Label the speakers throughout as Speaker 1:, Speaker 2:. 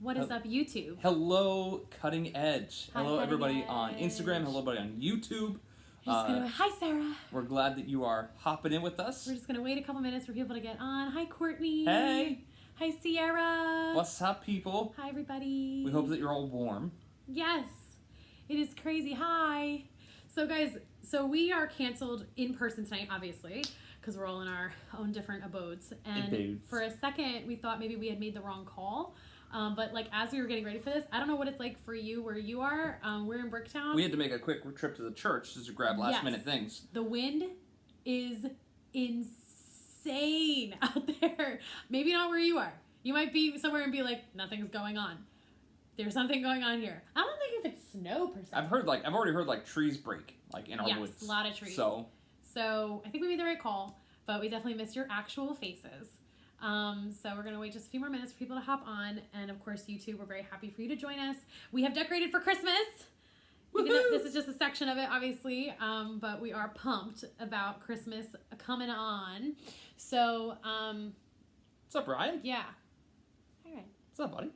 Speaker 1: What is up, YouTube?
Speaker 2: Hello, Cutting Edge.
Speaker 1: Hi,
Speaker 2: Hello,
Speaker 1: Cutting
Speaker 2: everybody
Speaker 1: Edge.
Speaker 2: on Instagram. Hello, everybody on YouTube.
Speaker 1: We're just gonna hi, Sarah.
Speaker 2: We're glad that you are hopping in with us.
Speaker 1: We're just gonna wait a couple minutes for people to get on. Hi, Courtney.
Speaker 2: Hey.
Speaker 1: Hi, Sierra.
Speaker 2: What's up, people?
Speaker 1: Hi, everybody.
Speaker 2: We hope that you're all warm.
Speaker 1: Yes, it is crazy. Hi. So, guys, we are canceled in person tonight, obviously, because we're all in our own different abodes. And for a second, we thought maybe we had made the wrong call. But like as we were getting ready for this, I don't know what it's like for you where you are. We're in Bricktown.
Speaker 2: We had to make a quick trip to the church just to grab last minute things.
Speaker 1: The wind is insane out there. Maybe not where you are. You might be somewhere and be like, nothing's going on. There's something going on here. I don't think if it's snow per se.
Speaker 2: I've already heard like trees break like in our woods.
Speaker 1: Yes, a lot of trees.
Speaker 2: So
Speaker 1: I think we made the right call, but we definitely missed your actual faces. So we're going to wait just a few more minutes for people to hop on. And of course, you two, we're very happy for you to join us. We have decorated for Christmas. Even though this is just a section of it, obviously. But we are pumped about Christmas coming on. So,
Speaker 2: what's up, Ryan?
Speaker 1: Yeah. All right.
Speaker 2: What's up, buddy?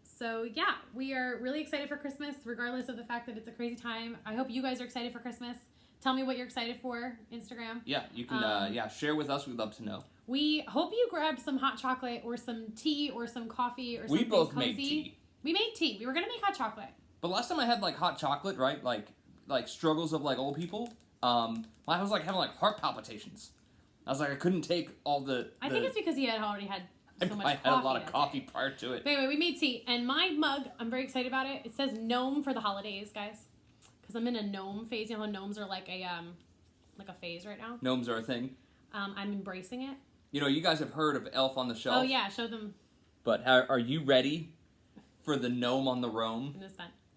Speaker 1: So yeah, we are really excited for Christmas, regardless of the fact that it's a crazy time. I hope you guys are excited for Christmas. Tell me what you're excited for, Instagram.
Speaker 2: Yeah, you can, share with us. We'd love to know.
Speaker 1: We hope you grab some hot chocolate or some tea or some coffee or something
Speaker 2: We both
Speaker 1: cozy.
Speaker 2: made tea.
Speaker 1: We made tea. We were going to make hot chocolate.
Speaker 2: But last time I had, like, hot chocolate, right, like struggles of, like, old people, I was, like, having, like, heart palpitations. I was like, I couldn't take all the...
Speaker 1: I think it's because he had already had so much coffee.
Speaker 2: I had a lot of coffee prior to it.
Speaker 1: But anyway, we made tea. And my mug, I'm very excited about it. It says gnome for the holidays, guys. Because I'm in a gnome phase. You know how gnomes are like a phase right now?
Speaker 2: Gnomes are a thing.
Speaker 1: I'm embracing it.
Speaker 2: You know, you guys have heard of Elf on the Shelf.
Speaker 1: Oh, yeah. Show them.
Speaker 2: But are you ready for the gnome on the roam?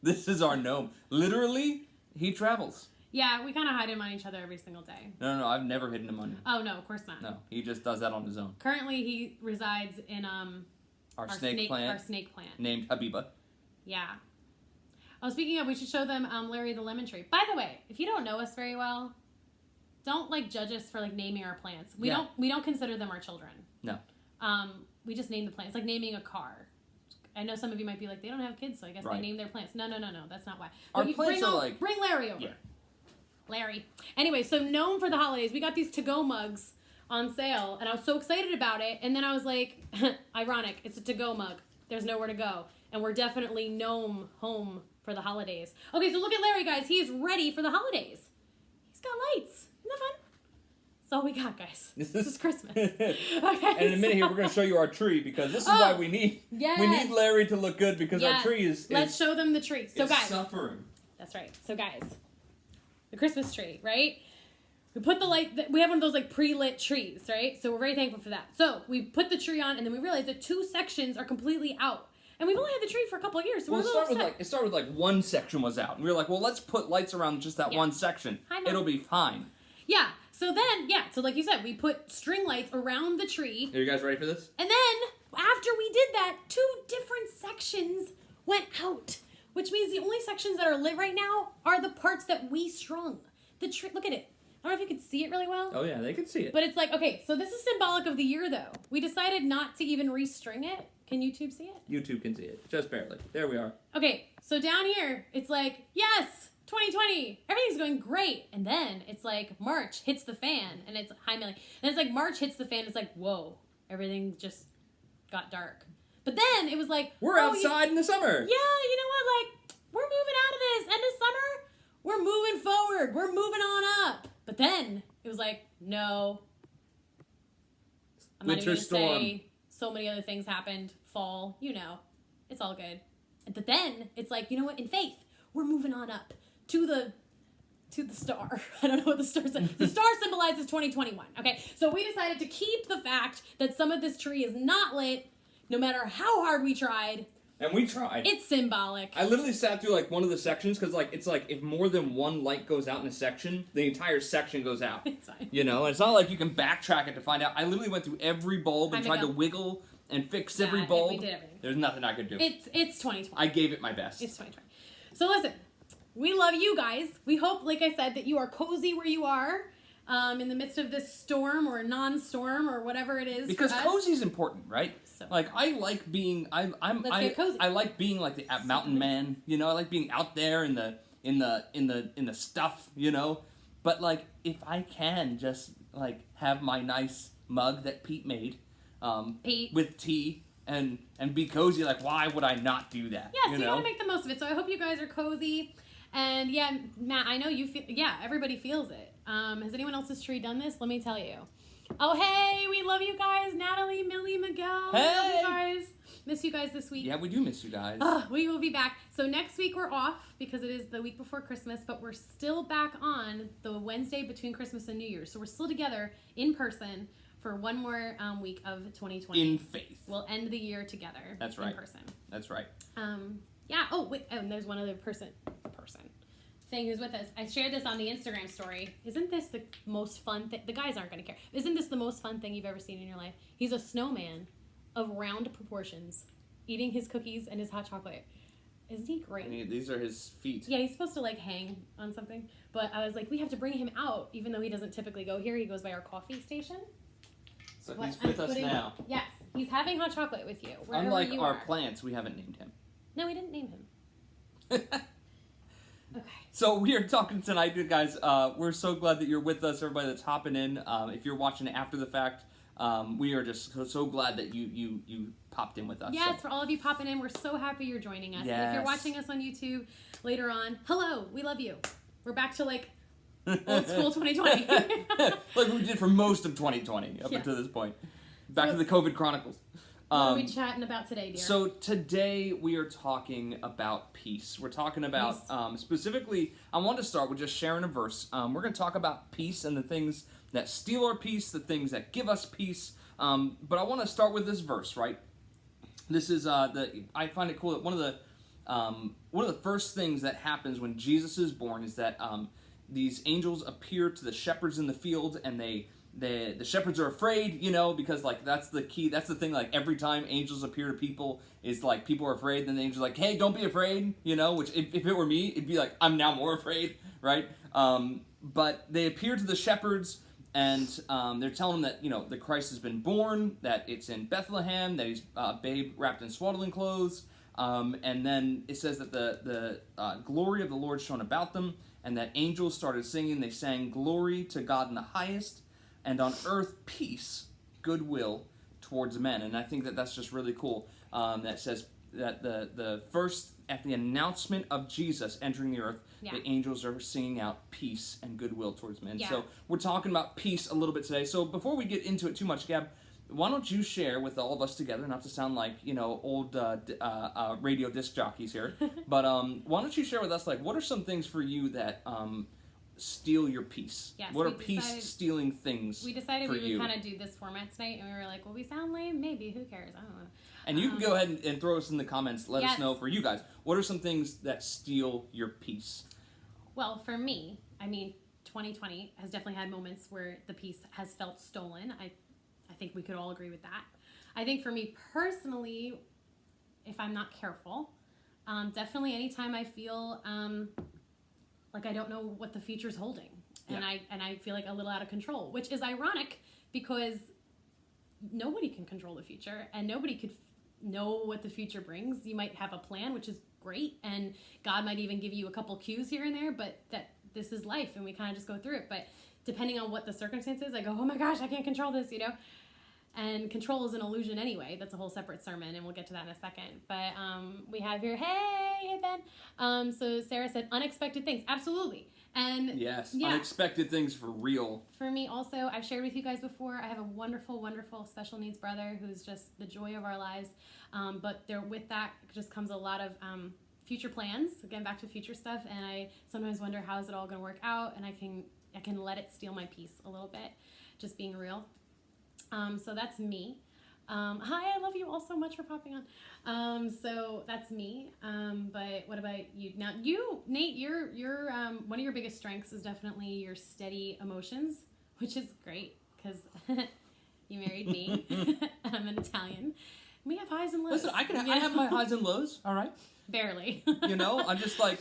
Speaker 2: This is our gnome. Literally, he travels.
Speaker 1: Yeah, we kind of hide him on each other every single day.
Speaker 2: No, I've never hidden him on you.
Speaker 1: Oh, no, of course not.
Speaker 2: No, he just does that on his own.
Speaker 1: Currently, he resides in
Speaker 2: our snake plant.
Speaker 1: Our snake plant.
Speaker 2: Named Habiba.
Speaker 1: Yeah. Oh, speaking of, we should show them Larry the lemon tree. By the way, if you don't know us very well, don't like judge us for like naming our plants. We don't consider them our children.
Speaker 2: No.
Speaker 1: We just name the plants. It's like naming a car. I know some of you might be like, they don't have kids, so I guess they name their plants. No, that's not why.
Speaker 2: Our plants are like...
Speaker 1: Bring Larry over. Yeah. Larry. Anyway, so gnome for the holidays. We got these to-go mugs on sale, and I was so excited about it. And then I was like, ironic, it's a to-go mug. There's nowhere to go. And we're definitely gnome home for the holidays. Okay, so look at Larry, guys. He is ready for the holidays. He's got lights. Isn't that fun? That's all we got, guys. This is Christmas. Okay.
Speaker 2: And in a minute here, we're going to show you our tree, because this is why we need Larry to look good, because our tree is
Speaker 1: Let's show them the tree. So, guys.
Speaker 2: Suffering.
Speaker 1: That's right. So, guys, the Christmas tree, right? We put the light, we have one of those like pre-lit trees, right? So we're very thankful for that. So we put the tree on, and then we realized that 2 sections are completely out. And we've only had the tree for a couple of years, so we're a little upset.
Speaker 2: It started with like one section was out. And we were like, well, let's put lights around just that one section. It'll be fine.
Speaker 1: Yeah. So then, so like you said, we put string lights around the tree.
Speaker 2: Are you guys ready for this?
Speaker 1: And then, after we did that, 2 different sections went out. Which means the only sections that are lit right now are the parts that we strung. The tree, look at it. I don't know if you can see it really well.
Speaker 2: Oh yeah, they can see it.
Speaker 1: But it's like, okay, so this is symbolic of the year, though. We decided not to even restring it. Can YouTube see it?
Speaker 2: YouTube can see it, just barely. There we are.
Speaker 1: Okay, so down here, it's like, yes, 2020, everything's going great. And then it's like March hits the fan, and it's hi Millie. And it's like March hits the fan, it's like, whoa, everything just got dark. But then it was like,
Speaker 2: we're outside in the summer.
Speaker 1: Yeah, you know what? Like, we're moving out of this. End of summer, we're moving forward. We're moving on up. But then it was like, no. I'm
Speaker 2: Winter
Speaker 1: not even
Speaker 2: storm.
Speaker 1: say so many other things happened. Fall, you know, it's all good. But then it's like, you know what? In faith, we're moving on up to the star. I don't know what the star says. The star symbolizes 2021. Okay, so we decided to keep the fact that some of this tree is not lit, no matter how hard we tried.
Speaker 2: And we tried.
Speaker 1: It's symbolic.
Speaker 2: I literally sat through like one of the sections, because like it's like if more than one light goes out in a section, the entire section goes out.
Speaker 1: It's fine.
Speaker 2: You know, and it's not like you can backtrack it to find out. I literally went through every bulb and tried to wiggle and fix every bulb.
Speaker 1: We did everything.
Speaker 2: There's nothing I could do.
Speaker 1: It's 2020.
Speaker 2: I gave it my best.
Speaker 1: It's 2020. So listen, we love you guys. We hope, like I said, that you are cozy where you are. In the midst of this storm or non-storm or whatever it is.
Speaker 2: Because cozy is important, right?
Speaker 1: So
Speaker 2: like I like being
Speaker 1: Let's get cozy.
Speaker 2: I like being like the mountain man, you know. I like being out there in the stuff, you know. But like if I can just like have my nice mug that Pete made,
Speaker 1: Pete.
Speaker 2: with tea and be cozy, like why would I not do that?
Speaker 1: Yeah, so
Speaker 2: you
Speaker 1: you
Speaker 2: know?
Speaker 1: gotta make the most of it. So I hope you guys are cozy. And yeah, Matt, I know you feel, yeah, everybody feels it. Has anyone else's tree done this? Let me tell you. Oh, hey, we love you guys. Natalie, Millie, Miguel.
Speaker 2: Hey!
Speaker 1: We love you guys. Miss you guys this week.
Speaker 2: Yeah, we do miss you guys.
Speaker 1: We will be back. So next week we're off because it is the week before Christmas, but we're still back on the Wednesday between Christmas and New Year's. So we're still together in person for one more week of 2020.
Speaker 2: In faith.
Speaker 1: We'll end the year together.
Speaker 2: That's right.
Speaker 1: In person.
Speaker 2: That's right.
Speaker 1: Yeah. Oh, wait. Oh, and there's one other person thing who's with us. I shared this on the Instagram story. Isn't this the most fun thing? The guys aren't going to care. Isn't this the most fun thing you've ever seen in your life? He's a snowman of round proportions, eating his cookies and his hot chocolate. Isn't he great?
Speaker 2: I mean, these are his feet.
Speaker 1: Yeah, he's supposed to like hang on something. But I was like, we have to bring him out, even though he doesn't typically go here. He goes by our coffee station.
Speaker 2: So he's with us now.
Speaker 1: Yes, he's having hot chocolate with you.
Speaker 2: Unlike
Speaker 1: you
Speaker 2: our
Speaker 1: are.
Speaker 2: plants, we haven't named him.
Speaker 1: No, we didn't name him. Okay.
Speaker 2: So we are talking tonight, guys. We're so glad that you're with us, everybody that's hopping in. If you're watching after the fact, we are just so glad that you popped in with us.
Speaker 1: Yes,
Speaker 2: so.
Speaker 1: for all of you popping in, we're so happy you're joining us.
Speaker 2: Yes.
Speaker 1: And if you're watching us on YouTube later on, hello, we love you. We're back to like old school 2020.
Speaker 2: Like we did for most of 2020 up until this point. Back to the COVID Chronicles.
Speaker 1: What are we chatting about today, dear?
Speaker 2: So today we are talking about peace. We're talking about, specifically, I want to start with just sharing a verse. We're going to talk about peace and the things that steal our peace, the things that give us peace. But I want to start with this verse, right? This is, I find it cool that one of the first things that happens when Jesus is born is that these angels appear to the shepherds in the field, and the shepherds are afraid, you know, because like that's the key, that's the thing, like every time angels appear to people is like people are afraid, then the angel's like, hey, don't be afraid, you know, which if it were me, it'd be like, I'm now more afraid, right? But they appear to the shepherds, and they're telling them that, you know, the Christ has been born, that it's in Bethlehem, that he's babe wrapped in swaddling clothes, and then it says that the glory of the Lord shone about them, and that angels started singing. They sang, glory to God in the highest, and on earth peace, goodwill towards men. And I think that that's just really cool. That says that the first, at the announcement of Jesus entering the earth, the angels are singing out peace and goodwill towards men.
Speaker 1: Yeah.
Speaker 2: So we're talking about peace a little bit today. So before we get into it too much, Gab, why don't you share with all of us together, not to sound like, you know, old radio disc jockeys here, but why don't you share with us, like, what are some things for you that steal your peace?
Speaker 1: Yes,
Speaker 2: what are peace-stealing things
Speaker 1: we decided
Speaker 2: for
Speaker 1: we would
Speaker 2: you?
Speaker 1: kind of do this format tonight, and we were like, well, we sound lame? Maybe. Who cares? I don't know.
Speaker 2: And you can go ahead and throw us in the comments. Let us
Speaker 1: Yes.
Speaker 2: know for you guys. What are some things that steal your peace?
Speaker 1: Well, for me, I mean, 2020 has definitely had moments where the peace has felt stolen. I think we could all agree with that. I think for me personally, if I'm not careful, definitely anytime I feel like I don't know what the future's holding, and I feel like a little out of control, which is ironic because nobody can control the future, and nobody could know what the future brings. You might have a plan, which is great, and God might even give you a couple cues here and there, but that this is life, and we kind of just go through it. But depending on what the circumstances, I go, oh my gosh, I can't control this, you know? And control is an illusion anyway. That's a whole separate sermon, and we'll get to that in a second. But we have here, hey Ben. So Sarah said, unexpected things. Absolutely. And
Speaker 2: yes, unexpected things for real.
Speaker 1: For me also, I've shared with you guys before, I have a wonderful, wonderful special needs brother who's just the joy of our lives. But with that just comes a lot of future plans, again, back to future stuff. And I sometimes wonder, how is it all going to work out? And I can let it steal my peace a little bit, just being real. So that's me. Hi, I love you all so much for popping on. So that's me. But what about you? Now, you, Nate, you're one of your biggest strengths is definitely your steady emotions, which is great because you married me. I'm an Italian. We have highs and lows.
Speaker 2: Listen, I have my highs and lows. All right.
Speaker 1: Barely.
Speaker 2: You know, I'm just like,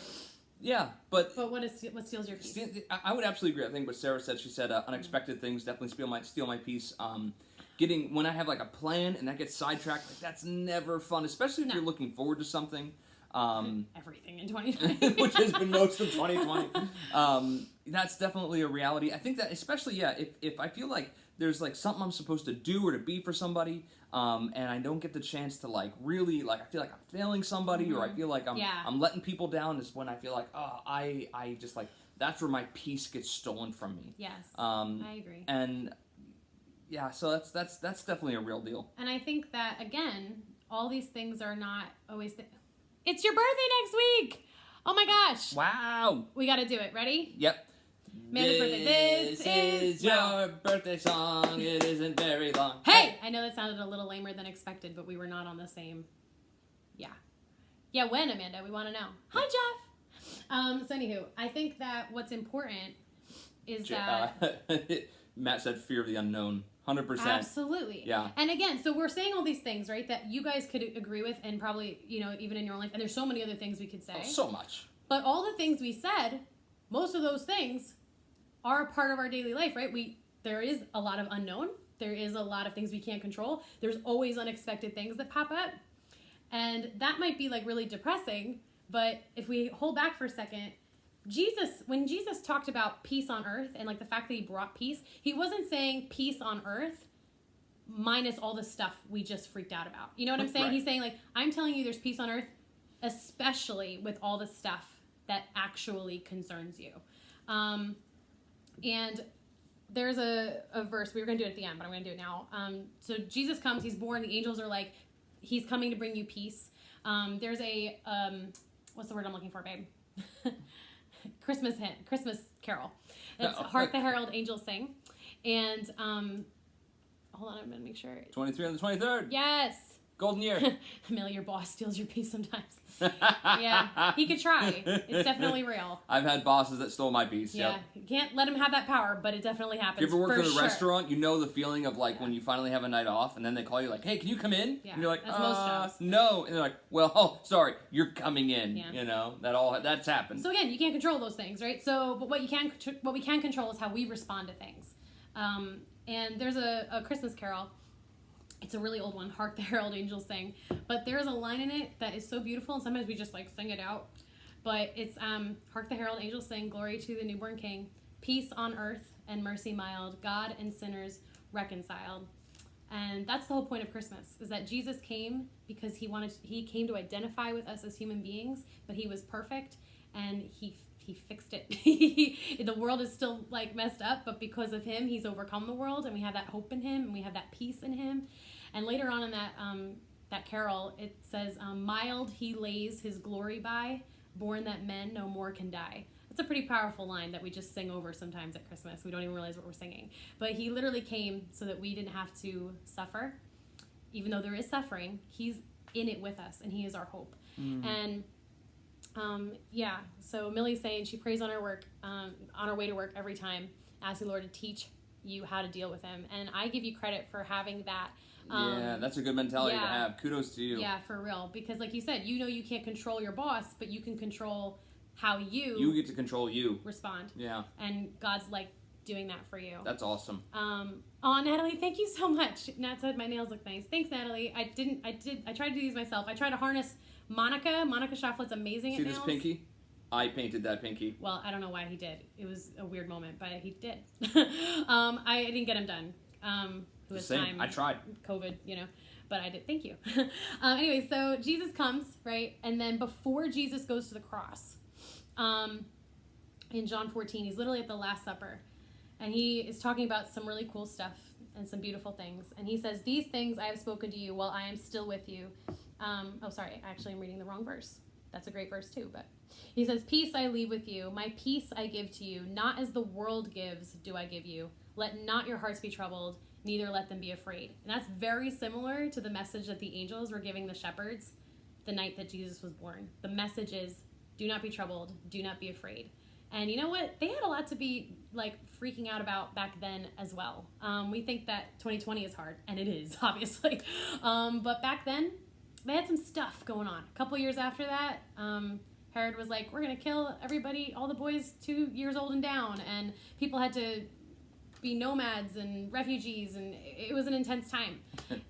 Speaker 2: yeah, but
Speaker 1: what steals your peace?
Speaker 2: I would absolutely agree. I think what Sarah said. She said unexpected things definitely steal my peace. when I have like a plan and that gets sidetracked, like that's never fun, especially if you're looking forward to something.
Speaker 1: Everything in 2020.
Speaker 2: Which has been most of 2020. That's definitely a reality. I think that especially, if I feel like there's like something I'm supposed to do or to be for somebody, and I don't get the chance to like really, like I feel like I'm failing somebody, or I feel like I'm letting people down, is when I feel like, I just like, that's where my peace gets stolen from me.
Speaker 1: Yes, I agree.
Speaker 2: And yeah, so that's definitely a real deal.
Speaker 1: And I think that, again, all these things are not always... It's your birthday next week! Oh my gosh!
Speaker 2: Wow!
Speaker 1: We gotta do it. Ready?
Speaker 2: Yep.
Speaker 1: Amanda's birthday. This is
Speaker 2: your birthday song. It isn't very long.
Speaker 1: Hey! I know that sounded a little lamer than expected, but we were not on the same... Yeah, when, Amanda? We want to know. Hi, Jeff! So anywho, I think that what's important is that...
Speaker 2: Matt said fear of the unknown. 100%.
Speaker 1: Absolutely.
Speaker 2: Yeah.
Speaker 1: And again, so we're saying all these things, right, that you guys could agree with, and probably, even in your own life, and there's so many other things we could say.
Speaker 2: Oh, so much.
Speaker 1: But all the things we said, most of those things are a part of our daily life, right? There is a lot of unknown. There is a lot of things we can't control. There's always unexpected things that pop up. And that might be like really depressing, but if we hold back for a second, when Jesus talked about peace on earth and like the fact that he brought peace, he wasn't saying peace on earth minus all the stuff we just freaked out about. You know what I'm saying? Right. He's saying like, I'm telling you there's peace on earth, especially with all the stuff that actually concerns you. And there's a verse, we were going to do it at the end, but I'm going to do it now. So Jesus comes, he's born, the angels are like, he's coming to bring you peace. There's a, what's the word I'm looking for, babe? Christmas carol. It's Hark the Herald Angels Sing. And, hold on, I'm going to make sure.
Speaker 2: 23 on the 23rd.
Speaker 1: Yes.
Speaker 2: Golden year.
Speaker 1: Amelia, your boss steals your peace sometimes. Yeah, he could try. It's definitely real.
Speaker 2: I've had bosses that stole my peace.
Speaker 1: Yeah, you can't let him have that power, but it definitely happens.
Speaker 2: If you ever worked in a restaurant, you know the feeling of like when you finally have a night off, and then they call you like, "Hey, can you come in?"
Speaker 1: Yeah,
Speaker 2: and you're like,
Speaker 1: that's most jobs.
Speaker 2: "No," and they're like, "Well, oh, sorry, you're coming in."
Speaker 1: Yeah.
Speaker 2: You know that's happened.
Speaker 1: So again, you can't control those things, right? So, but what we can control is how we respond to things. And there's a Christmas carol. It's a really old one, Hark the Herald Angels Sing. But there's a line in it that is so beautiful, and sometimes we just like sing it out. But it's Hark the Herald Angels Sing, glory to the newborn King, peace on earth and mercy mild, God and sinners reconciled. And that's the whole point of Christmas, is that Jesus came because he came to identify with us as human beings, but he was perfect and he fixed it. The world is still like messed up, but because of him, he's overcome the world, and we have that hope in him, and we have that peace in him. And later on in that carol, it says, mild he lays his glory by, born that men no more can die. That's a pretty powerful line that we just sing over sometimes at Christmas. We don't even realize what we're singing. But he literally came so that we didn't have to suffer. Even though there is suffering, he's in it with us, and he is our hope. And so Millie's saying she prays on her work, on her way to work every time, asking the Lord to teach you how to deal with him. And I give you credit for having that.
Speaker 2: Yeah, that's a good mentality to have. Kudos to you.
Speaker 1: Yeah, for real. Because like you said, you can't control your boss, but you can control how
Speaker 2: you get to control you.
Speaker 1: Respond.
Speaker 2: Yeah.
Speaker 1: And God's like doing that for you.
Speaker 2: That's awesome.
Speaker 1: Oh, Natalie, thank you so much. Nat said my nails look nice. Thanks, Natalie. I tried to do these myself. I tried to harness Monica Schafflet's amazing at nails.
Speaker 2: See this pinky? I painted that pinky.
Speaker 1: Well, I don't know why he did. It was a weird moment, but he did. I didn't get him done. It was time.
Speaker 2: I tried.
Speaker 1: COVID, but I did. Thank you. Anyway, so Jesus comes, right? And then before Jesus goes to the cross, in John 14, he's literally at the Last Supper. And he is talking about some really cool stuff and some beautiful things. And he says, these things I have spoken to you while I am still with you. Sorry, actually I'm reading the wrong verse. That's a great verse too, but he says, peace I leave with you, my peace I give to you, not as the world gives do I give you. Let not your hearts be troubled, neither let them be afraid. And that's very similar to the message that the angels were giving the shepherds the night that Jesus was born. The message is, do not be troubled, do not be afraid. And you know what? They had a lot to be like freaking out about back then as well. We think that 2020 is hard, and it is, obviously. But back then, they had some stuff going on. A couple years after that, Herod was like, we're going to kill everybody, all the boys 2 years old and down. And people had to be nomads and refugees, and it was an intense time.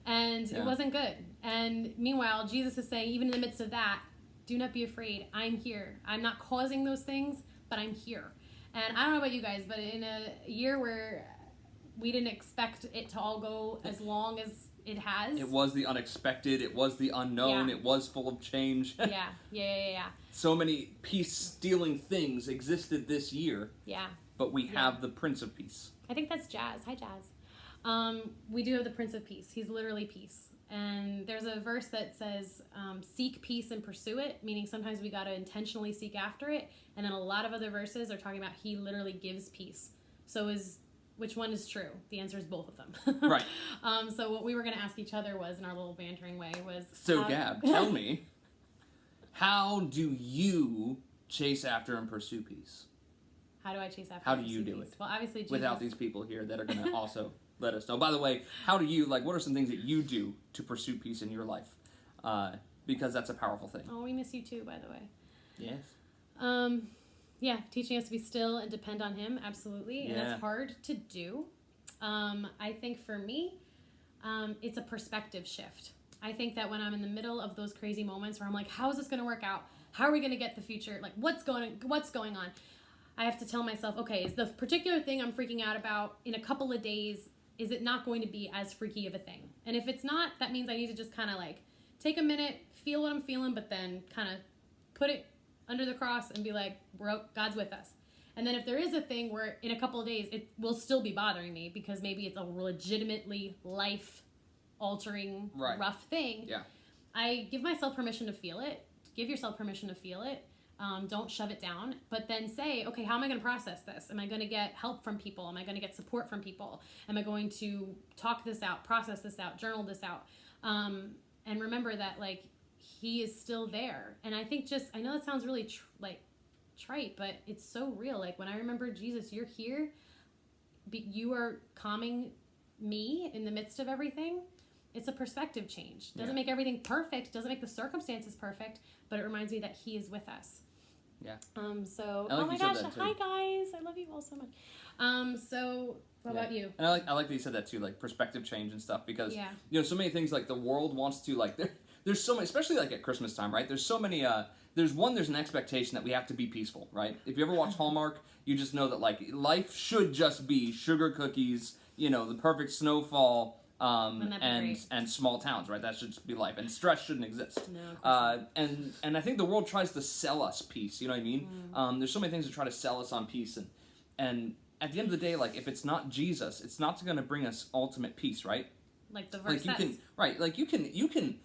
Speaker 1: And it wasn't good. And meanwhile, Jesus is saying, even in the midst of that, do not be afraid. I'm here. I'm not causing those things, but I'm here. And I don't know about you guys, but in a year where we didn't expect it to all go as long as it has.
Speaker 2: It was the unexpected. It was the unknown. It was full of change.
Speaker 1: Yeah.
Speaker 2: So many peace-stealing things existed this year.
Speaker 1: Yeah.
Speaker 2: But we have the Prince of Peace.
Speaker 1: I think that's Jazz. Hi, Jazz. We do have the Prince of Peace. He's literally peace. And there's a verse that says, seek peace and pursue it, meaning sometimes we got to intentionally seek after it. And then a lot of other verses are talking about he literally gives peace. So which one is true? The answer is both of them.
Speaker 2: Right.
Speaker 1: So what we were going to ask each other was, in our little bantering way, was...
Speaker 2: So, Gab, tell me, how do you chase after and pursue peace?
Speaker 1: How do I chase after
Speaker 2: How do you do
Speaker 1: peace?
Speaker 2: it?
Speaker 1: Well, obviously, Jesus...
Speaker 2: Without these people here that are going to also let us know. By the way, how do you, what are some things that you do to pursue peace in your life? Because that's a powerful thing.
Speaker 1: Oh, we miss you too, by the way.
Speaker 2: Yes.
Speaker 1: Yeah, teaching us to be still and depend on him, absolutely. And that's hard to do. I think for me, it's a perspective shift. I think that when I'm in the middle of those crazy moments where I'm like, how is this going to work out? How are we going to get the future? Like, what's going on? I have to tell myself, okay, is the particular thing I'm freaking out about in a couple of days, is it not going to be as freaky of a thing? And if it's not, that means I need to just kind of take a minute, feel what I'm feeling, but then kind of put it under the cross and be like, God's with us. And then if there is a thing where in a couple of days it will still be bothering me because maybe it's a legitimately life-altering, rough thing, I give myself permission to feel it. Give yourself permission to feel it. Don't shove it down, but then say, okay, how am I going to process this? Am I going to get help from people? Am I going to get support from people? Am I going to talk this out, process this out, journal this out? And remember that, he is still there. And I think I know that sounds really trite, but it's so real. When I remember Jesus, you're here, you are calming me in the midst of everything. It's a perspective change. Doesn't make everything perfect, doesn't make the circumstances perfect, but it reminds me that he is with us.
Speaker 2: Yeah.
Speaker 1: So,
Speaker 2: oh my gosh,
Speaker 1: hi guys, I love you all so much. So, what about you?
Speaker 2: And I like that you said that too, perspective change and stuff, because, so many things, the world wants to, there's so many, especially, at Christmas time, right? There's so many, there's an expectation that we have to be peaceful, right? If you ever watch Hallmark, you just know that, life should just be sugar cookies, the perfect snowfall, and small towns, right? That should just be life, and stress shouldn't exist. No, and I think the world tries to sell us peace. You know what I mean? There's so many things that try to sell us on peace, and at the end of the day, if it's not Jesus, it's not going to bring us ultimate peace, right?
Speaker 1: Like the verse
Speaker 2: you can.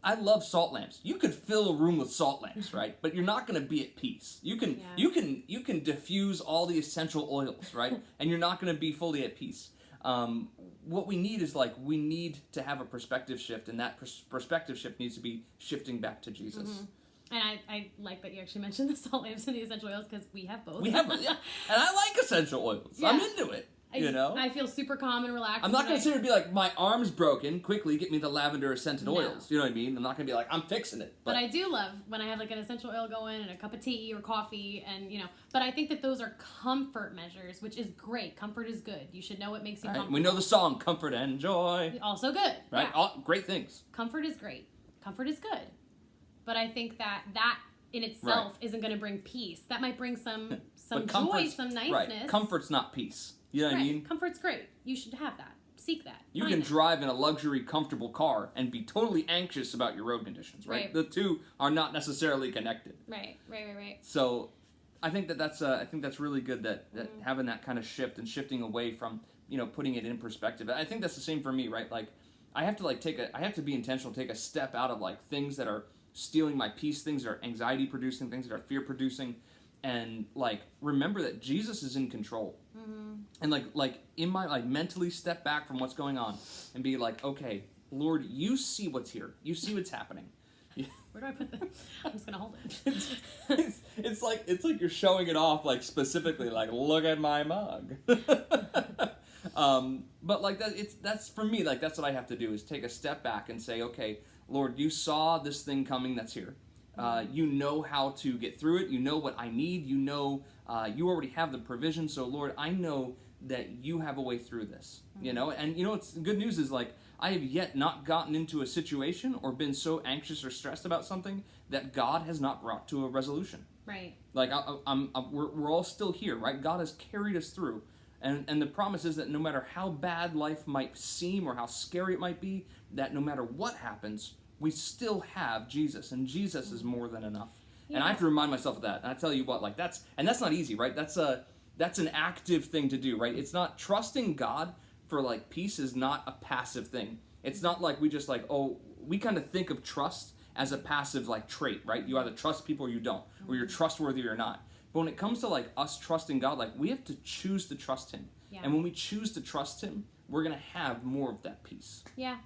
Speaker 2: I love salt lamps. You could fill a room with salt lamps, right? But you're not going to be at peace. You can diffuse all the essential oils, right? And you're not going to be fully at peace. What we need is we need to have a perspective shift, and that perspective shift needs to be shifting back to Jesus.
Speaker 1: Mm-hmm. And I like that you actually mentioned the salt lamps and the essential oils, because we have both.
Speaker 2: We have both, yeah. And I like essential oils. Yeah. I'm into it.
Speaker 1: I feel super calm and relaxed.
Speaker 2: I'm not going to sit here and be my arm's broken, quickly get me the lavender scented oils. You know what I mean? I'm not going to be I'm fixing it.
Speaker 1: But I do love when I have an essential oil going and a cup of tea or coffee, and but I think that those are comfort measures, which is great. Comfort is good. You should know what makes you comfortable.
Speaker 2: We know the song, Comfort and Joy.
Speaker 1: Also good.
Speaker 2: Right?
Speaker 1: Yeah.
Speaker 2: All great things.
Speaker 1: Comfort is great. Comfort is good. But I think that in itself isn't going to bring peace. That might bring some joy, some niceness.
Speaker 2: Right. Comfort's not peace. You know what I mean?
Speaker 1: Comfort's great. You should have that. Seek that.
Speaker 2: You can drive in a luxury, comfortable car and be totally anxious about your road conditions, right? The two are not necessarily connected.
Speaker 1: Right.
Speaker 2: So, I think that's really good that having that kind of shift and shifting away from putting it in perspective. I think that's the same for me, right? I have to I have to be intentional, take a step out of things that are stealing my peace, things that are anxiety producing, things that are fear producing. And remember that Jesus is in control, and in my mentally step back from what's going on, and be okay, Lord, you see what's here, you see what's happening.
Speaker 1: Where do I put this? I'm just gonna hold it.
Speaker 2: It's like you're showing it off, specifically, look at my mug. But that's for me, that's what I have to do, is take a step back and say, okay, Lord, you saw this thing coming that's here. You know how to get through it. You know what I need. You know, you already have the provision. So, Lord, I know that you have a way through this, you know? And, you know, it's good news is, like, I have yet not gotten into a situation or been so anxious or stressed about something that God has not brought to a resolution.
Speaker 1: Right.
Speaker 2: Like, we're all still here, right? God has carried us through. And the promise is that no matter how bad life might seem or how scary it might be, that no matter what happens, we still have Jesus, and Jesus is more than enough. Yeah. And I have to remind myself of that. And I tell you what, like, that's not easy, right? That's an active thing to do, right? It's not trusting God for, like, peace is not a passive thing. It's not like we just, like, we kind of think of trust as a passive, like, trait, right? You either trust people or you don't, or you're trustworthy or not. But when it comes to, like, us trusting God, like, we have to choose to trust Him. Yeah. And when we choose to trust Him, we're going to have more of that peace.
Speaker 1: Yeah.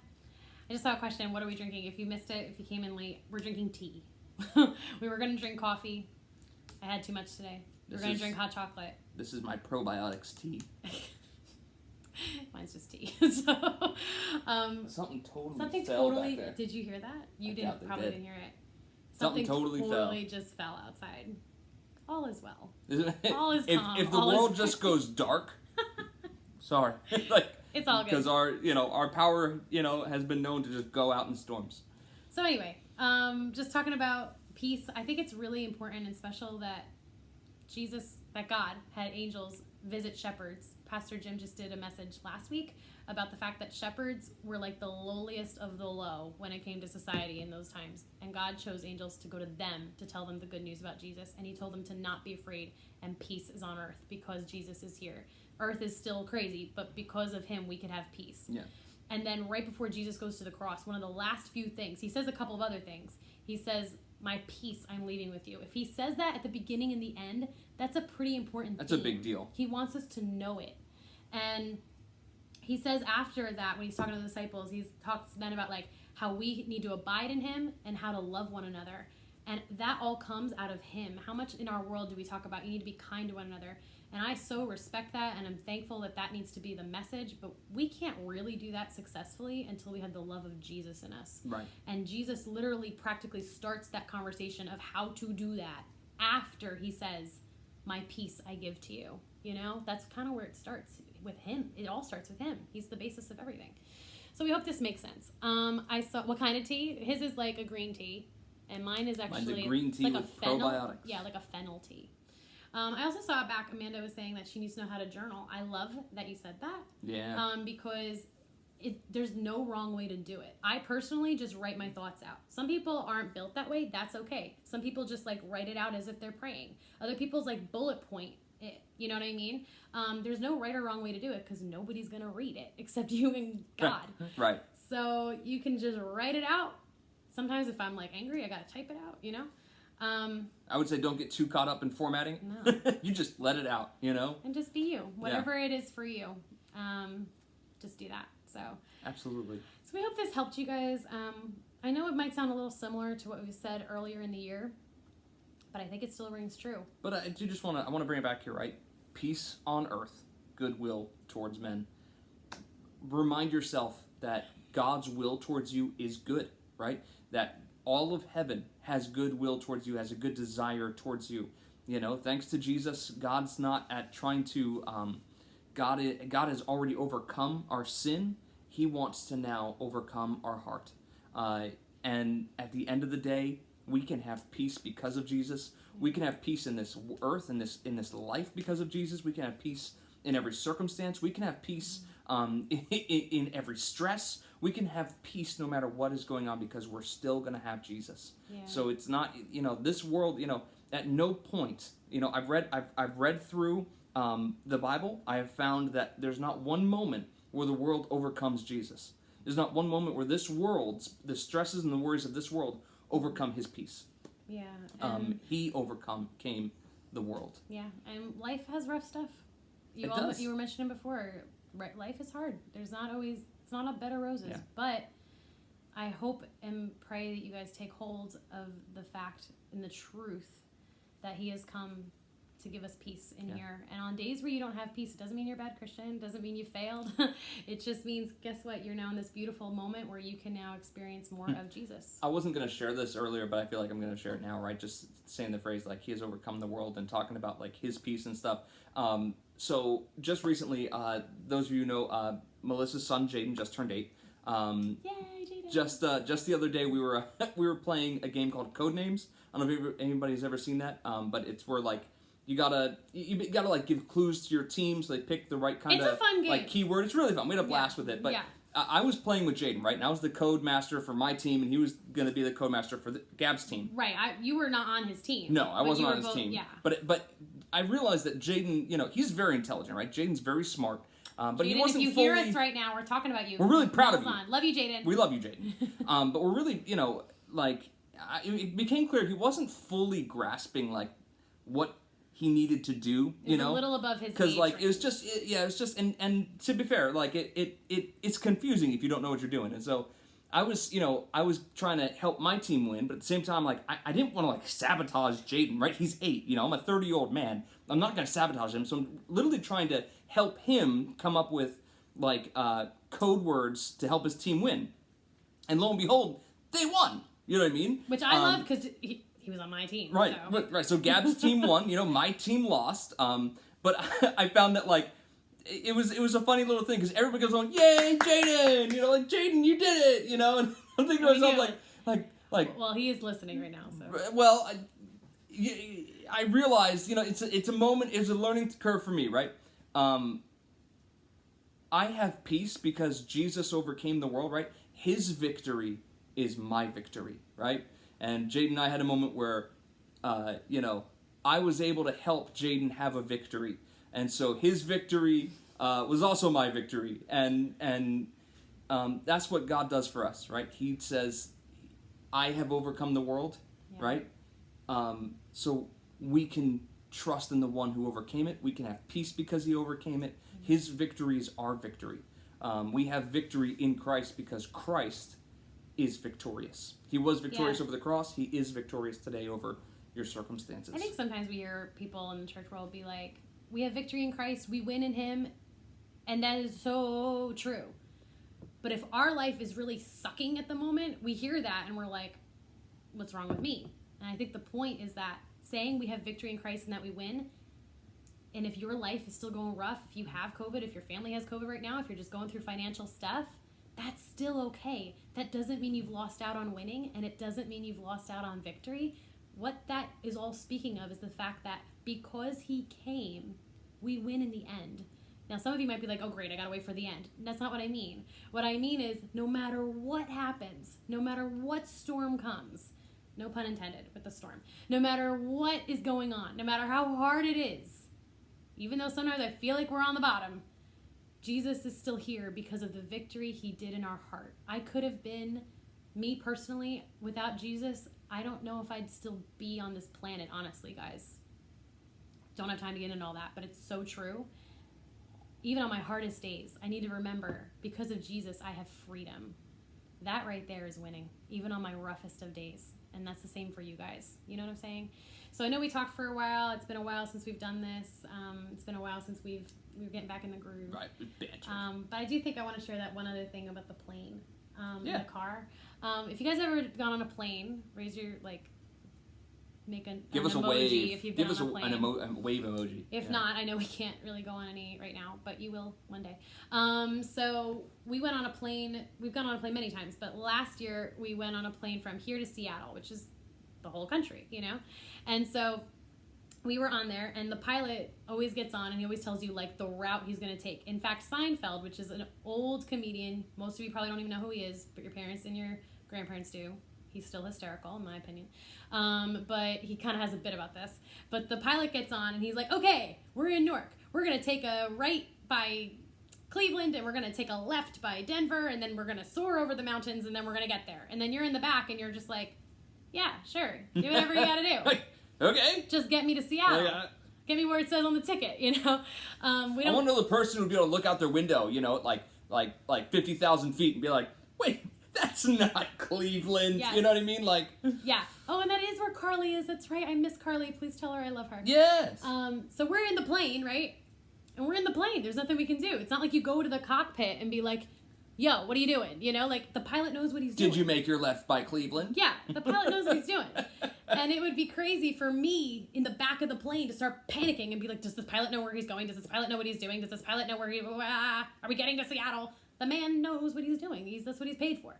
Speaker 1: I just saw a question. What are we drinking? If you missed it, if you came in late, we're drinking tea. We were going to drink coffee. I had too much today. We're going to drink hot chocolate.
Speaker 2: This is my probiotics tea.
Speaker 1: Mine's just tea. So,
Speaker 2: something totally back there.
Speaker 1: Did you hear that? You probably didn't hear it.
Speaker 2: Something totally
Speaker 1: just fell outside. All is well.
Speaker 2: All is calm. If the world just goes dark, sorry. Like,
Speaker 1: it's all good.
Speaker 2: Because our power, has been known to just go out in storms.
Speaker 1: So anyway, just talking about peace, I think it's really important and special that God had angels visit shepherds. Pastor Jim just did a message last week about the fact that shepherds were like the lowliest of the low when it came to society in those times. And God chose angels to go to them to tell them the good news about Jesus. And He told them to not be afraid, and peace is on earth because Jesus is here. Earth is still crazy, but because of Him, we can have peace.
Speaker 2: Yeah.
Speaker 1: And then right before Jesus goes to the cross, one of the last few things, He says a couple of other things. He says, my peace I'm leaving with you. If He says that at the beginning and the end, that's a pretty important thing.
Speaker 2: That's a big deal.
Speaker 1: He wants us to know it. And He says after that, when He's talking to the disciples, He talks then about, like, how we need to abide in Him and how to love one another. And that all comes out of Him. How much in our world do we talk about you need to be kind to one another? And I so respect that, and I'm thankful that needs to be the message, but we can't really do that successfully until we have the love of Jesus in us.
Speaker 2: Right.
Speaker 1: And Jesus literally practically starts that conversation of how to do that after He says, my peace I give to you. That's kind of where it starts with Him. It all starts with Him. He's the basis of everything. So we hope this makes sense. I saw, what kind of tea? His is like a green tea, and mine is actually
Speaker 2: Mine's a green tea
Speaker 1: like
Speaker 2: with
Speaker 1: a fennel.
Speaker 2: probiotics.
Speaker 1: Yeah, like a fennel tea. I also saw back, Amanda was saying that she needs to know how to journal. I love that you said that.
Speaker 2: Yeah.
Speaker 1: Because there's no wrong way to do it. I personally just write my thoughts out. Some people aren't built that way. That's okay. Some people just, like, write it out as if they're praying. Other people's, like, bullet point it. You know what I mean? There's no right or wrong way to do it because nobody's going to read it except you and God.
Speaker 2: Right.
Speaker 1: So you can just write it out. Sometimes if I'm, like, angry, I got to type it out,
Speaker 2: I would say don't get too caught up in formatting.
Speaker 1: No.
Speaker 2: You just let it out,
Speaker 1: And just be you. Whatever it is for you. Just do that. So
Speaker 2: absolutely.
Speaker 1: So we hope this helped you guys. I know it might sound a little similar to what we said earlier in the year, but I think it still rings true.
Speaker 2: But I want to bring it back here, right? Peace on earth, goodwill towards men. Remind yourself that God's will towards you is good, right? That all of heaven has goodwill towards you, has a good desire towards you. Thanks to Jesus, God's not at trying to, God has already overcome our sin. He wants to now overcome our heart. And at the end of the day, we can have peace because of Jesus. We can have peace in this earth, in this life because of Jesus. We can have peace in every circumstance. We can have peace in every stress. We can have peace no matter what is going on because we're still going to have Jesus. Yeah. So it's not, this world, at no point, I've read through the Bible. I have found that there's not one moment where the world overcomes Jesus. There's not one moment where the stresses and the worries of this world overcome His peace.
Speaker 1: Yeah.
Speaker 2: He came the world.
Speaker 1: Yeah, and life has rough stuff. You were mentioning before, life is hard. It's not a bed of roses. Yeah. But I hope and pray that you guys take hold of the fact and the truth that He has come to give us peace in here. And on days where you don't have peace, it doesn't mean you're a bad Christian. It doesn't mean you failed. It just means, guess what? You're now in this beautiful moment where you can now experience more of Jesus.
Speaker 2: I wasn't going to share this earlier, but I feel like I'm going to share it now, right? Just saying the phrase, like, he has overcome the world and talking about, like, his peace and stuff. So just recently, those of you who know, Melissa's son, Jaden, just turned 8.
Speaker 1: Yay, Jaden.
Speaker 2: Just the other day, we were playing a game called Codenames. I don't know if anybody's ever seen that, but it's where, like, you gotta like give clues to your team so they pick the right kind
Speaker 1: It's
Speaker 2: of
Speaker 1: a fun game.
Speaker 2: like keyword. It's really fun. We had a blast with it. But I was playing with Jaden, right? And I was the code master for my team, and he was gonna be the code master for Gab's team.
Speaker 1: Right. You were not on his team.
Speaker 2: No, I wasn't on his team.
Speaker 1: Yeah.
Speaker 2: But I realized that Jaden, you know, he's very intelligent, right? Jaden's very smart. But
Speaker 1: Jaden,
Speaker 2: he wasn't
Speaker 1: if you
Speaker 2: fully...
Speaker 1: hear us right now, we're talking about you.
Speaker 2: We're really proud of you.
Speaker 1: Love you, Jaden.
Speaker 2: We love you, Jaden. But we're really, you know, like, it became clear he wasn't fully grasping, like, what he needed to do, you know?
Speaker 1: A little above his
Speaker 2: because, like,
Speaker 1: range.
Speaker 2: it was just, and to be fair, like, it's confusing if you don't know what you're doing. And so I was trying to help my team win, but at the same time, like, I didn't want to, like, sabotage Jaden, right? He's 8, you know, I'm a 30-year-old man. I'm not going to sabotage him, so I'm literally trying to help him come up with, like, code words to help his team win. And lo and behold, they won. You know what I mean?
Speaker 1: Which I love, because he was on my team.
Speaker 2: Right,
Speaker 1: so.
Speaker 2: right. So Gab's team won. You know, my team lost. But I found that, like, it was a funny little thing because everybody goes on, "Yay, Jaden!" You know, like, Jaden, you did it. You know, and I'm thinking to myself, like.
Speaker 1: Well, he is listening right now. So.
Speaker 2: Well, I realized, you know, it's a moment. It's a learning curve for me, right? I have peace because Jesus overcame the world, right? His victory is my victory, right? And Jaden and I had a moment where, you know, I was able to help Jaden have a victory. And so his victory was also my victory. And that's what God does for us, right? He says, I have overcome the world, right? So we can trust in the one who overcame it. We can have peace because he overcame it. His victory is our victory. We have victory in Christ because Christ is victorious. He was victorious over the cross. He is victorious today over your circumstances.
Speaker 1: I think sometimes we hear people in the church world be like, we have victory in Christ, we win in him, and that is so true. But if our life is really sucking at the moment, we hear that and we're like, what's wrong with me? And I think the point is that saying we have victory in Christ and that we win, and if your life is still going rough, if you have COVID, if your family has COVID right now, if you're just going through financial stuff, that's still okay. That doesn't mean you've lost out on winning, and it doesn't mean you've lost out on victory. What that is all speaking of is the fact that because he came, we win in the end. Now, some of you might be like, oh, great, I gotta wait for the end. That's not what I mean. What I mean is, no matter what happens, no matter what storm comes, no pun intended with the storm, no matter what is going on, no matter how hard it is, even though sometimes I feel like we're on the bottom, Jesus is still here because of the victory he did in our heart. I could have been, me personally, without Jesus, I don't know if I'd still be on this planet, honestly, guys. Don't have time to get into all that, but it's so true. Even on my hardest days, I need to remember, because of Jesus, I have freedom. That right there is winning, even on my roughest of days. And that's the same for you guys. You know what I'm saying? So I know we talked for a while. It's been a while since we've done this. It's been a while since we were getting back in the groove.
Speaker 2: Right,
Speaker 1: but I do think I want to share that one other thing about the plane in the car. If you guys ever gone on a plane, raise your, make
Speaker 2: give us
Speaker 1: emoji
Speaker 2: a wave.
Speaker 1: if you've been on a plane.
Speaker 2: A wave emoji.
Speaker 1: If not, I know we can't really go on any right now, but you will one day. So we went on a plane. We've gone on a plane many times, but last year we went on a plane from here to Seattle, which is the whole country, you know? And so we were on there, and the pilot always gets on, and he always tells you, the route he's going to take. In fact, Seinfeld, which is an old comedian, most of you probably don't even know who he is, but your parents and your grandparents do. He's still hysterical, in my opinion. But he kind of has a bit about this. But the pilot gets on, and he's like, okay, we're in Newark. We're going to take a right by Cleveland, and we're going to take a left by Denver, and then we're going to soar over the mountains, and then we're going to get there. And then you're in the back, and you're just like, yeah, sure. Do whatever you got to do.
Speaker 2: Okay.
Speaker 1: Just get me to Seattle. Get me where it says on the ticket, you know? I want
Speaker 2: to know the person who would be able to look out their window, you know, like 50,000 feet and be like, wait, that's not Cleveland.
Speaker 1: Yes.
Speaker 2: You know what I mean? Like,
Speaker 1: Yeah. Oh, and that is where Carly is. That's right. I miss Carly. Please tell her I love her.
Speaker 2: yes.
Speaker 1: So we're in the plane, right? And we're in the plane. There's nothing we can do. It's not like you go to the cockpit and be like, yo, what are you doing? You know, like, the pilot knows what he's doing.
Speaker 2: Did you make your left by Cleveland?
Speaker 1: Yeah, the pilot knows what he's doing. And it would be crazy for me in the back of the plane to start panicking and be like, does this pilot know where he's going? Does this pilot know what he's doing? Does this pilot know where are we getting to Seattle? The man knows what he's doing. That's what he's paid for.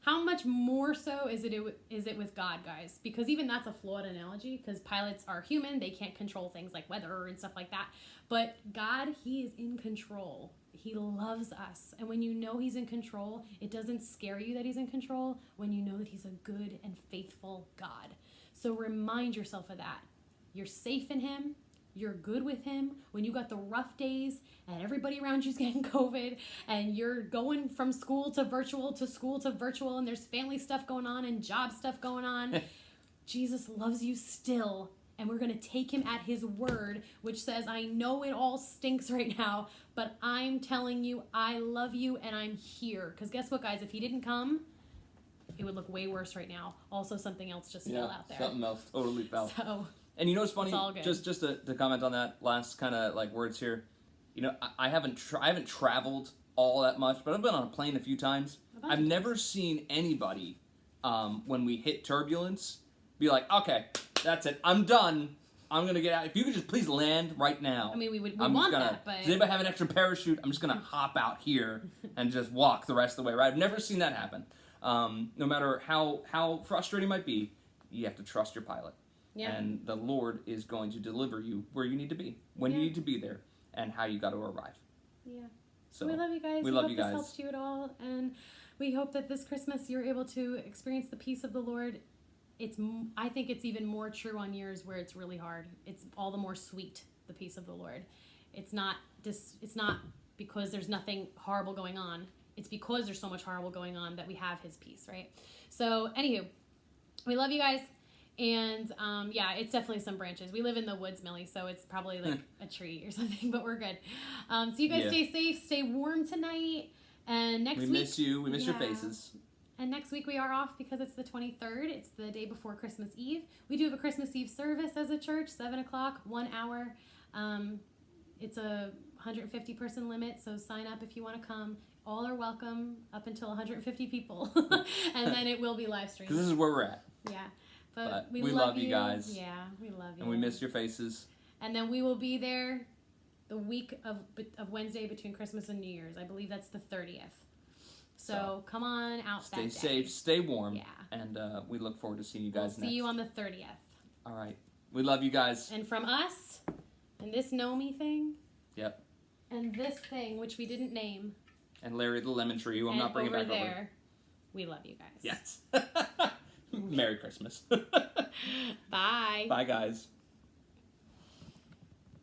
Speaker 1: How much more so is it with God, guys? Because even that's a flawed analogy, because pilots are human. They can't control things like weather and stuff like that. But God, he is in control. He loves us. And when you know he's in control, it doesn't scare you that he's in control when you know that he's a good and faithful God. So remind yourself of that. You're safe in him. You're good with him. When you got the rough days and everybody around you's getting COVID and you're going from school to virtual and there's family stuff going on and job stuff going on, Jesus loves you still. And we're going to take him at his word, which says, I know it all stinks right now, but I'm telling you, I love you and I'm here. Because guess what, guys? If he didn't come, it would look way worse right now. Also, something else just fell out there.
Speaker 2: Something else totally fell.
Speaker 1: So,
Speaker 2: and you know what's funny?
Speaker 1: it's all good.
Speaker 2: Just to comment on that last kind of like words here. You know, I haven't traveled all that much, but I've been on a plane a few times. I've never seen anybody when we hit turbulence be like, okay, that's it, I'm done. I'm gonna get out. If you could just please land right now.
Speaker 1: I mean, we want that, but...
Speaker 2: Does anybody have an extra parachute? I'm just gonna hop out here and just walk the rest of the way, right? I've never seen that happen. No matter how frustrating it might be, you have to trust your pilot.
Speaker 1: Yeah.
Speaker 2: And the Lord is going to deliver you where you need to be, when you need to be there, and how you got to arrive.
Speaker 1: Yeah.
Speaker 2: So
Speaker 1: we love you guys.
Speaker 2: We love you
Speaker 1: hope
Speaker 2: guys.
Speaker 1: This helped you at all, and we hope that this Christmas you're able to experience the peace of the Lord. I think it's even more true on years where it's really hard. It's all the more sweet, the peace of the Lord. It's not because there's nothing horrible going on. It's because there's so much horrible going on that we have his peace, right? So, anywho, we love you guys. And, yeah, it's definitely some branches. We live in the woods, Millie, so it's probably like a tree or something, but we're good. So you guys stay safe, stay warm tonight. And next week...
Speaker 2: We miss you. We miss your faces.
Speaker 1: And next week we are off because it's the 23rd. It's the day before Christmas Eve. We do have a Christmas Eve service as a church, 7 o'clock, 1 hour. It's a 150 person limit, so sign up if you want to come. All are welcome up until 150 people. And then it will be live streamed.
Speaker 2: Because this is where we're at.
Speaker 1: Yeah. But we
Speaker 2: love you guys.
Speaker 1: Yeah, we love you.
Speaker 2: And we miss your faces.
Speaker 1: And then we will be there the week of Wednesday between Christmas and New Year's. I believe that's the 30th. So come on out that day.
Speaker 2: Stay safe, stay warm.
Speaker 1: Yeah.
Speaker 2: And we look forward to seeing you guys next.
Speaker 1: See you on the 30th.
Speaker 2: All right. We love you guys.
Speaker 1: And from us, and this Know Me thing.
Speaker 2: Yep.
Speaker 1: And this thing, which we didn't name.
Speaker 2: And Larry the Lemon Tree, who I'm not bringing back over.
Speaker 1: There, we love you guys.
Speaker 2: Yes. Merry Christmas.
Speaker 1: Bye.
Speaker 2: Bye, guys.